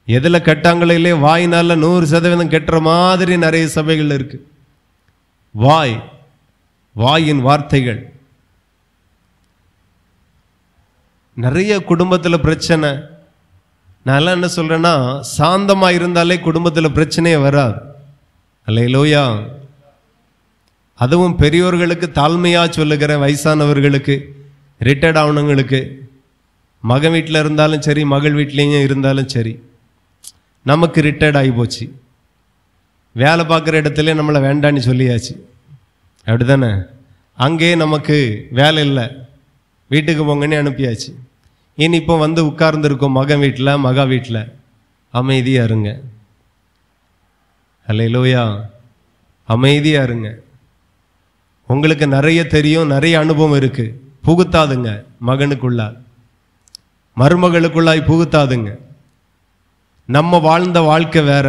எதுல கெட்டாங்களோ இல்லையே, வாயினால 100% கெட்டுற மாதிரி நிறைய சபைகள் இருக்கு. வாயின் வார்த்தைகள். நிறைய குடும்பத்துல பிரச்சனை. நான் என்ன சொல்றேன்னா, சாந்தமா இருந்தாலே குடும்பத்துல பிரச்சனையே வராது. அல்லேலூயா. அதுவும் பெரியோர்களுக்கு தாழ்மையா சொல்லுகிறேன், வயசானவர்களுக்கு, ரிட்டையர்ட் ஆனவங்களுக்கு, மகன் வீட்டில் இருந்தாலும் சரி, மகள் வீட்லேயும் இருந்தாலும் சரி. நமக்கு ரிட்டையர்ட் ஆகி போச்சு, வேலை பார்க்குற இடத்துல நம்மளை வேண்டான்னு சொல்லியாச்சு, அப்படி தானே. அங்கேயே நமக்கு வேலை இல்லை, வீட்டுக்கு போங்கன்னு அனுப்பியாச்சு. இனி இப்போ வந்து உட்கார்ந்துருக்கோம் மகன் வீட்டில், மகா வீட்டில். அமைதியாக இருங்க. அல்லேலூயா. அமைதியாக இருங்க. உங்களுக்கு நிறைய தெரியும், நிறைய அனுபவம் இருக்கு. புகுத்தாதுங்க மகனுக்குள்ளால், மருமகளுக்குள்ளாய் புகுத்தாதுங்க. நம்ம வாழ்ந்த வாழ்க்கை வேற,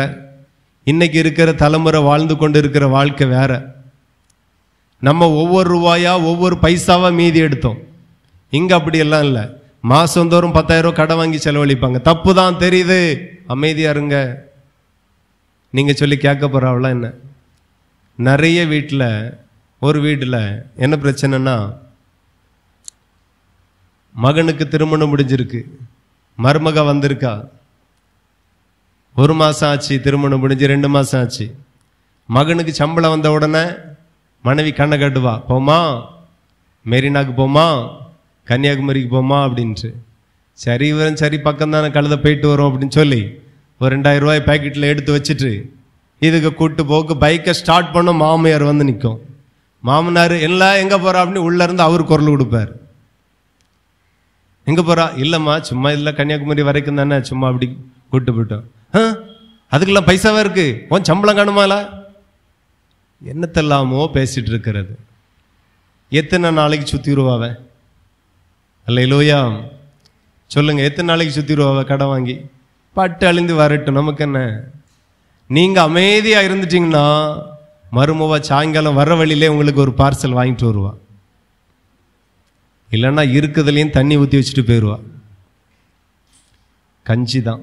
இன்னைக்கு இருக்கிற தலைமுறை வாழ்ந்து கொண்டு இருக்கிற வாழ்க்கை வேற. நம்ம ஒவ்வொரு ரூபாயா ஒவ்வொரு பைசாவா மீதி எடுத்தோம். இங்க அப்படியெல்லாம் இல்லை. மாசந்தோறும் 10,000 ரூபாய் கடன் வாங்கி செலவழிப்பாங்க. தப்பு தான் தெரியுது, அமைதியா இருங்க. நீங்க சொல்லி கேட்க போறாவெல்லாம் என்ன. நிறைய வீட்டில், ஒரு வீட்டில் என்ன பிரச்சனைனா, மகனுக்கு திருமணம் முடிஞ்சிருக்கு, மருமக வந்திருக்கா, 1 மாசம் ஆச்சு, திருமணம் முடிஞ்சு 2 மாசம் ஆச்சு. மகனுக்கு சம்பளம் வந்த உடனே மனைவி கண்ணை கட்டுவா, போமா மெரினாக்கு போமா, கன்னியாகுமரிக்கு போமா அப்படின்ட்டு. சரி இவரும் சரி பக்கம் தானே, கழுத போயிட்டு வரும் அப்படின்னு சொல்லி ஒரு 2,000 ரூபாய் பேக்கெட்டில் எடுத்து வச்சுட்டு இதுக்கு கூட்டு போக்கு பைக்கை ஸ்டார்ட் பண்ண மாமியார் வந்து நிற்கும். மாமனார் எல்லாம் எங்கே போகிறா அப்படின்னு உள்ளே இருந்து அவர் குரல் கொடுப்பார். எங்கே போகிறா? இல்லைம்மா சும்மா இல்லை, கன்னியாகுமரி வரைக்கும் தானே, சும்மா அப்படி கூட்டு போயிட்டோம். அதுக்கெல்லாம் பைசாவா இருக்கு, உன் சம்பளம் காணுமால? என்னத்தெல்லாமோ பேசிட்டு இருக்கிறது. எத்தனை நாளைக்கு சுற்றிடுவாவ? அல்லேலூயா சொல்லுங்க. எத்தனை நாளைக்கு சுற்றிடுவாவ கடன் வாங்கி? பட்டு அழிந்து வரட்டும், நமக்கு என்ன? நீங்கள் அமைதியாக இருந்துட்டீங்கன்னா மருமவா சாயங்காலம் வர வழியிலே உங்களுக்கு ஒரு பார்சல் வாங்கிட்டு வருவா. இல்லைன்னா இருக்குதுலேயும் தண்ணி ஊற்றி வச்சுட்டு போயிடுவா. கஞ்சி தான்.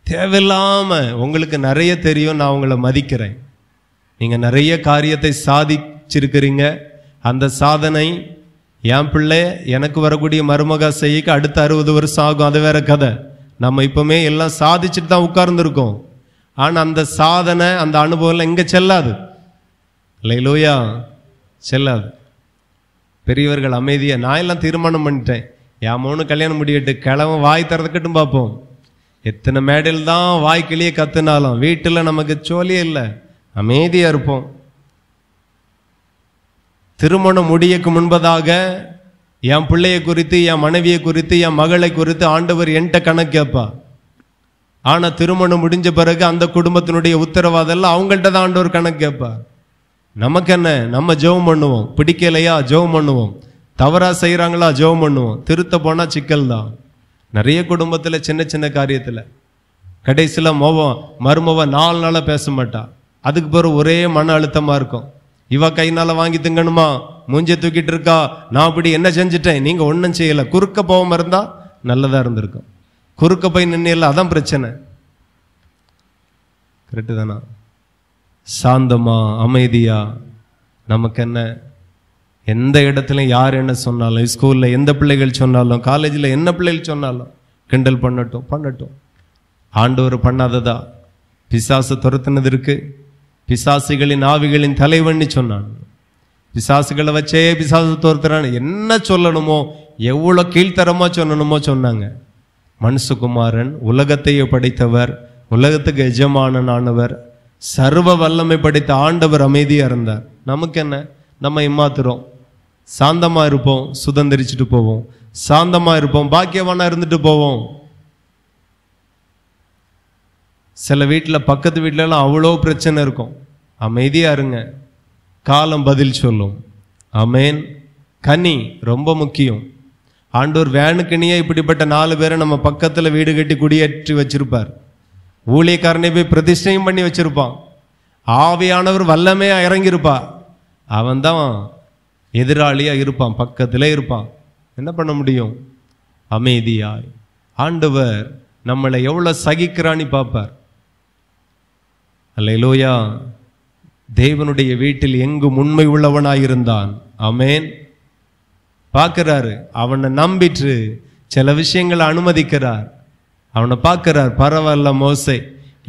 தேவையில்லாமல் உங்களுக்கு நிறைய தெரியும், நான் உங்களை மதிக்கிறேன், நீங்கள் நிறைய காரியத்தை சாதிச்சிருக்கிறீங்க. அந்த சாதனை என் பிள்ளை எனக்கு வரக்கூடிய மருமகா செய்யக்கு அடுத்த 60 வருஷம் ஆகும், அது வேற கதை. நம்ம இப்பவுமே எல்லாம் சாதிச்சுட்டு தான் உட்கார்ந்துருக்கோம். ஆனால் அந்த சாதனை அந்த அனுபவம் இங்கே செல்லாது. அல்லேலூயா செல்லாது. பெரியவர்கள் அமைதியாக, நான் எல்லாம் தீர்மானம் பண்ணிட்டேன், என் மௌனு கல்யாணம் முடியட்டு, கிழமை வாய் திறந்துக்கட்டும் பார்ப்போம். எத்தனை மேடையில் தான் வாய் கிளியே கத்துனாலும் வீட்டில் நமக்கு சோலியே இல்லை, அமைதியாக இருப்போம். திருமணம் முடியக்கு முன்பதாக என் பிள்ளையை குறித்து, என் மனைவியை குறித்து, என் மகளை குறித்து ஆண்டவர் என்கிட்ட கணக்கு கேட்பா. ஆனால் திருமணம் முடிஞ்ச பிறகு அந்த குடும்பத்தினுடைய உத்தரவாதம் எல்லாம் அவங்கள்ட்ட தான் ஆண்டவர் கணக்கு கேட்பா. நமக்கு என்ன? நம்ம ஜெபம் பண்ணுவோம், பிடிக்கலையா ஜெபம் பண்ணுவோம், தவறா செய்கிறாங்களா ஜெபம் பண்ணுவோம், திருத்த போனால் சிக்கல் தான். நிறைய குடும்பத்தில் சின்ன சின்ன காரியத்தில் கடைசியில் மருமவ 4 நாளாக பேச மாட்டா. அதுக்கு பிறகு ஒரே மன அழுத்தமாக இருக்கும். இவ கைனால் வாங்கி திங்கணுமா, மூஞ்சை தூக்கிட்டு இருக்கா, நான் அப்படி என்ன செஞ்சுட்டேன், நீங்கள் ஒன்றும் செய்யலை. குறுக்க போகாமல் இருந்தால் நல்லதாக இருந்திருக்கும். குறுக்க போய் நின்னில்லை, அதான் பிரச்சனை. கரெக்டு தானா? சாந்தமா அமைதியா, நமக்கு என்ன? எந்த இடத்துலையும் யார் என்ன சொன்னாலும், ஸ்கூலில் எந்த பிள்ளைகள் சொன்னாலும், காலேஜில் என்ன பிள்ளைகள் சொன்னாலும் கிண்டல் பண்ணட்டும் பண்ணட்டும். ஆண்டவர் பண்ணாததா? பிசாசு துரத்துனது இருக்கு. பிசாசுகளின் ஆவிகளின் தலைவன்னு சொன்னான். பிசாசுகளை வச்சே பிசாசு துரத்துறான்னு என்ன சொல்லணுமோ, எவ்வளோ கீழ்த்தரமாக சொல்லணுமோ சொன்னாங்க. மனுஷகுமாரன் உலகத்தையே படைத்தவர், உலகத்துக்கு எஜமானனானவர், சர்வ வல்லமை படைத்த ஆண்டவர் அமைதியாக இருந்தார். நமக்கு என்ன? நம்ம ஏமாத்துறோம். சாந்தமாக இருப்போம், சுதந்திரிச்சுட்டு போவோம். சாந்தமாக இருப்போம், பாக்கியவானா இருந்துட்டு போவோம். சில வீட்டில், பக்கத்து வீட்டிலலாம் அவ்வளோ பிரச்சனை இருக்கும். அமைதியாக இருங்க, காலம் பதில் சொல்லும். ஆமேன். கனி ரொம்ப முக்கியம். ஆண்டவர் வேணுக்கனியே இப்படிப்பட்ட 4 பேரை நம்ம பக்கத்தில் வீடு கட்டி குடியேற்றி வச்சிருப்பார். ஊழியக்காரனை போய் பிரதிஷ்டையும் பண்ணி வச்சிருப்பான். ஆவியானவர் வல்லமையா இறங்கியிருப்பார். அவன் தான் எதிராளியாக இருப்பான், பக்கத்தில் இருப்பான். என்ன பண்ண முடியும்? அமைதியாய். ஆண்டவர் நம்மளை எவ்வளோ சகிக்கிறான்னு பார்ப்பார். அல்லேலூயா. தேவனுடைய வீட்டில் எங்கும் உண்மை உள்ளவனாயிருந்தான். ஆமேன். பார்க்கிறாரு, அவனை நம்பிட்டு சில விஷயங்களை அனுமதிக்கிறார். அவனை பார்க்கிறார், பரவாயில்ல மோசே,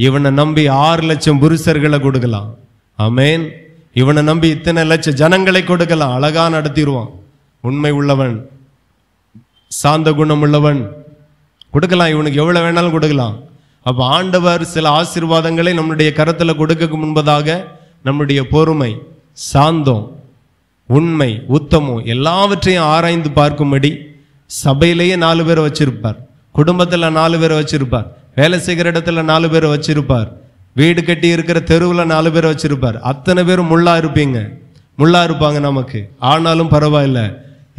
இவனை நம்பி 6 லட்சம் புருஷர்களை கொடுக்கலாம். ஆமேன். இவனை நம்பி இத்தனை லட்சம் ஜனங்களை கொடுக்கலாம், அழகா நடத்திடுவான். உண்மை உள்ளவன், சாந்த குணம் உள்ளவன், கொடுக்கலாம். இவனுக்கு எவ்வளவு வேணாலும் கொடுக்கலாம். அப்ப ஆண்டவர் சில ஆசீர்வாதங்களை நம்முடைய கரத்துல கொடுக்க முன்பதாக நம்முடைய பொறுமை, சாந்தம், உண்மை, உத்தமம் எல்லாவற்றையும் ஆராய்ந்து பார்க்கும்படி சபையிலேயே 4 பேரை வச்சிருப்பார், குடும்பத்தில் 4 பேரை வச்சிருப்பார், வேலை செய்கிற இடத்துல 4 பேரை வச்சிருப்பார், வீடு கட்டி இருக்கிற தெருவில் 4 பேரை வச்சிருப்பார். அத்தனை பேரும் முள்ளா இருப்பீங்க, முள்ளா இருப்பாங்க நமக்கு. ஆனாலும் பரவாயில்ல,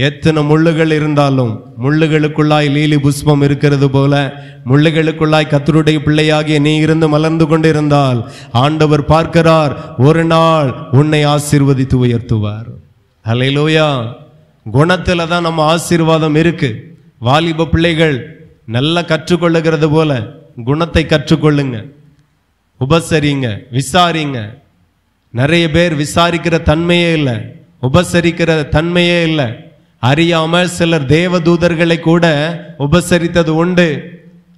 எத்தனை முள்ளுகள் இருந்தாலும் முள்ளுகளுக்குள்ளாய் லீலி புஷ்பம் இருக்கிறது போல முள்ளுகளுக்குள்ளாய் கர்த்தருடைய பிள்ளையாகிய நீ இருந்து மலர்ந்து கொண்டிருந்தால் ஆண்டவர் பார்க்கிறார், ஒரு நாள் உன்னை ஆசீர்வதித்து உயர்த்துவார். ஹல்லேலூயா. குணத்துல தான் நம்ம ஆசீர்வாதம் இருக்கு. வாலிப பிள்ளைகள் நல்லா கற்றுக்கொள்ளுகிறது போல குணத்தை கற்றுக்கொள்ளுங்க, உபசரிங்க, விசாரிங்க. நிறைய பேர் விசாரிக்கிற தன்மையே இல்லை, உபசரிக்கிற தன்மையே இல்லை. அறியாமல் சிலர் தேவதூதர்களை கூட உபசரித்தது உண்டு.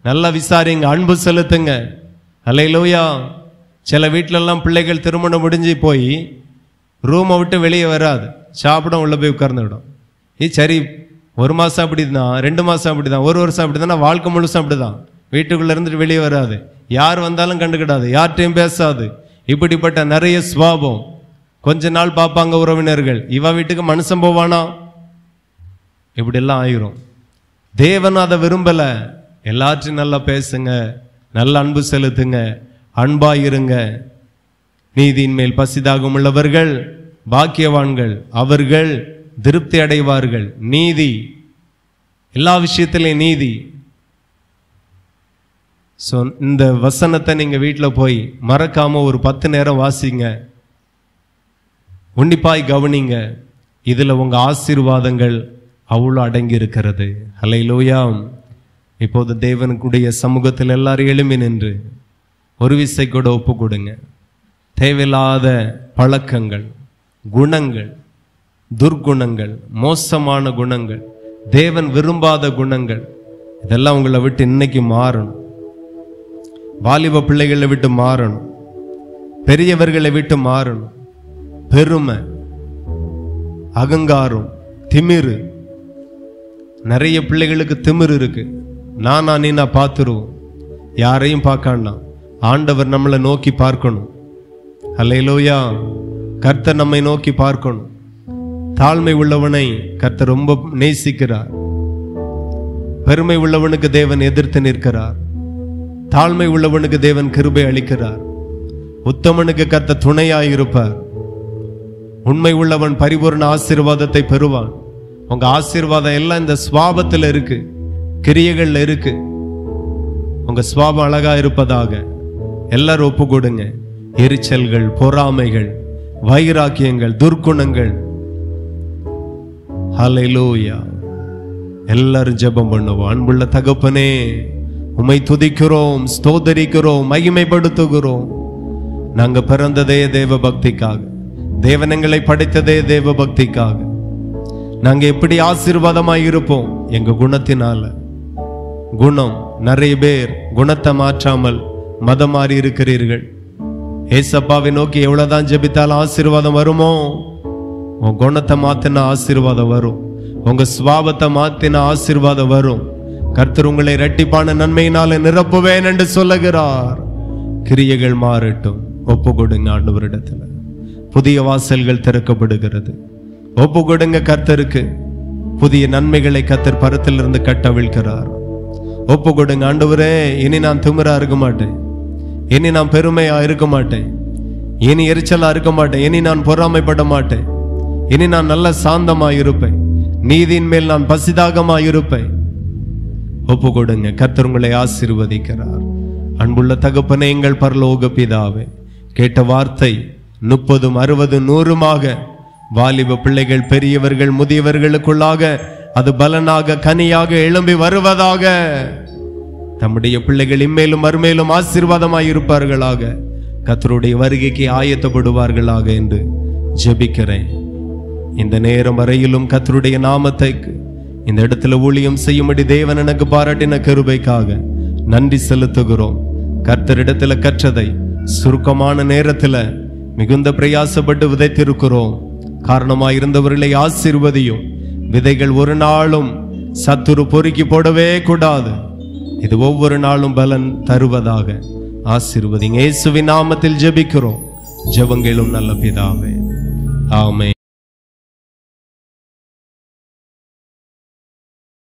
நல்லா விசாரிங்க, அன்பு செலுத்துங்க. அல்லேலூயா. சில வீட்டிலெல்லாம் பிள்ளைகள் திருமணம் முடிஞ்சு போய் ரூமை விட்டு வெளியே வராது, சாப்பிட உள்ள போய் உட்கார்ந்துவிடும். சரி, 1 மாதம் அப்படிதான், 2 மாதம் அப்படிதான், 1 வருஷம் அப்படிதான், வாழ்க்கை முழுசும் அப்படிதான். வீட்டுக்குள்ள இருந்துட்டு வெளியே வராது, யார் வந்தாலும் கண்டுக்கிடாது, யார்கிட்டையும் பேசாது. இப்படிப்பட்ட நிறைய சுவாபம். கொஞ்ச நாள் பார்ப்பாங்க உறவினர்கள், இவ வீட்டுக்கு மனுஷன் போவானா, இப்படிலாம் ஆயிரும். தேவன் அதை விரும்பல. எல்லாற்றையும் நல்லா பேசுங்க, நல்ல அன்பு செலுத்துங்க, அன்பாயிருங்க. நீதியின் மேல் பசிதாகம் உள்ளவர்கள் பாக்கியவான்கள், அவர்கள் திருப்தி அடைவார்கள். நீதி, எல்லா விஷயத்திலையும் நீதி. ஸோ இந்த வசனத்தை நீங்க வீட்டில் போய் மறக்காம ஒரு 10 நேரம் வாசிங்க, உன்னிப்பாய் கவனிங்க. இதுல உங்க ஆசீர்வாதங்கள் அவ்வளோ அடங்கி இருக்கிறது. ஹல்லேலூயா. இப்போது தேவனுக்குடைய சமூகத்தில் எல்லாரும் எழும்பி நின்று ஒரு விசை கூட ஒப்பு கொடுங்க. தேவையில்லாத பழக்கங்கள், குணங்கள், துர்குணங்கள், மோசமான குணங்கள், தேவன் விரும்பாத குணங்கள், இதெல்லாம் உங்களை விட்டு இன்னைக்கு மாறணும். வாலிப பிள்ளைகளை விட்டு மாறணும், பெரியவர்களை விட்டு மாறணும். பெருமை, அகங்காரம், திமிரு. நிறைய பிள்ளைகளுக்கு திமிரு இருக்கு. நானா நீனா பார்த்துருவோம், யாரையும் பார்க்காண்டா. ஆண்டவர் நம்மளை நோக்கி பார்க்கணும். ஹல்லேலூயா. கர்த்தர் நம்மை நோக்கி பார்க்கணும். தாழ்மை உள்ளவனை கர்த்தர் ரொம்ப நேசிக்கிறார். பெருமை உள்ளவனுக்கு தேவன் எதிர்த்து நிற்கிறார். தாழ்மை உள்ளவனுக்கு தேவன் கிருபை அளிக்கிறார். உத்தமனுக்கு கர்த்தர் துணையாயிருப்பார். உண்மை உள்ளவன் பரிபூர்ண ஆசீர்வாதத்தை பெறுவான். உங்க ஆசீர்வாதம் எல்லாம் இந்த சுவாபத்தில் இருக்கு, கிரியைகள்ல இருக்கு. உங்க சுவாபம் அழகா இருப்பதாக எல்லாரும் ஒப்பு கொடுங்க. எரிச்சல்கள், பொறாமைகள், வைராக்கியங்கள், துர்க்குணங்கள். ஹல்லேலூயா. எல்லாரும் ஜெபம் பண்ணுவோம். அன்புள்ள தகப்பனே, உம்மை துதிக்கிறோம், ஸ்தோத்தரிக்கிறோம், மகிமைப்படுத்துகிறோம். நாங்க பிறந்ததே தேவ பக்திக்காக, தேவன் எங்களை படைத்ததே தேவ பக்திக்காக. நாங்க எப்படி ஆசீர்வாதமாய் இருப்போம்? எங்க குணத்தினால. குணம், நிறைய பேர் குணத்தை மாற்றாமல் மதம் மாறி இருக்கிறீர்கள். ஏசப்பாவை நோக்கி எவ்வளவுதான் ஜெபித்தாலும் ஆசீர்வாதம் வருமோ? உன் குணத்தை மாத்தின ஆசீர்வாதம் வரும். உங்க சுவாபத்தை மாத்தின ஆசீர்வாதம் வரும். கர்த்தர் உங்களை இரட்டிப்பான நன்மையினால நிரப்புவேன் என்று சொல்லுகிறார். கிரியைகள் மாறட்டும். ஒப்பு கொடுங்க ஆண்டவரிடத்துல. புதிய வாசல்கள் திறக்கப்படுகிறது. ஒப்பு கொடுங்க கர்த்தருக்கு. புதிய நன்மைகளை கர்த்தர் பரத்திலிருந்து கட்டவிழ்கிறார். ஒப்பு கொடுங்க. ஆண்டவரே, இனி நான் திமிரா இருக்க மாட்டேன், இனி நான் பெருமையா இருக்க மாட்டேன், இனி எரிச்சலா இருக்க மாட்டேன், இனி நான் பொறாமைப்பட மாட்டேன், இனி நான் நல்ல சாந்தமாய் இருப்பேன், நீதியின் மேல் நான் பசிதாகமாய் இருப்பேன். ஒப்பு கொடுங்க. கர்த்தர் உங்களை ஆசீர்வதிக்கிறார். அன்புள்ள தகப்பனே, எங்கள் பரலோக பிதாவே, கேட்ட வார்த்தை 30, 60, 100 வாலிப பிள்ளைகள், பெரியவர்கள், முதியவர்களுக்குள்ளாக அது பலனாக, கனியாக எழும்பி வருவதாக. தம்முடைய பிள்ளைகள் இம்மேலும் மறுமேலும் ஆசீர்வாதமாய் இருப்பார்களாக, கர்த்தருடைய வருகைக்கு ஆயத்தப்படுவார்களாக என்று ஜெபிக்கிறேன். இந்த நேரம் வரையிலும் கர்த்தருடைய நாமத்தை இந்த இடத்துல ஊழியம் செய்யும்படி தேவன் எனக்கு பாராட்டின கிருபைக்காக நன்றி செலுத்துகிறோம். கர்த்தரிடத்துல கற்றதை சுருக்கமான நேரத்துல மிகுந்த பிரயாசப்பட்டு விதைத்திருக்கிறோம். காரணமாய் இருந்தவர்களை ஆசீர்வதியும். விதைகள் ஒரு நாளும் சத்துரு பொறுக்கி போடவே கூடாது. இது ஒவ்வொரு நாளும் பலன் தருவதாக ஆசீர்வதிங்க. இயேசுவின் நாமத்தில் ஜெபிக்கிறோம். ஜெபங்களும் நல்ல பிதாவே, ஆமென்.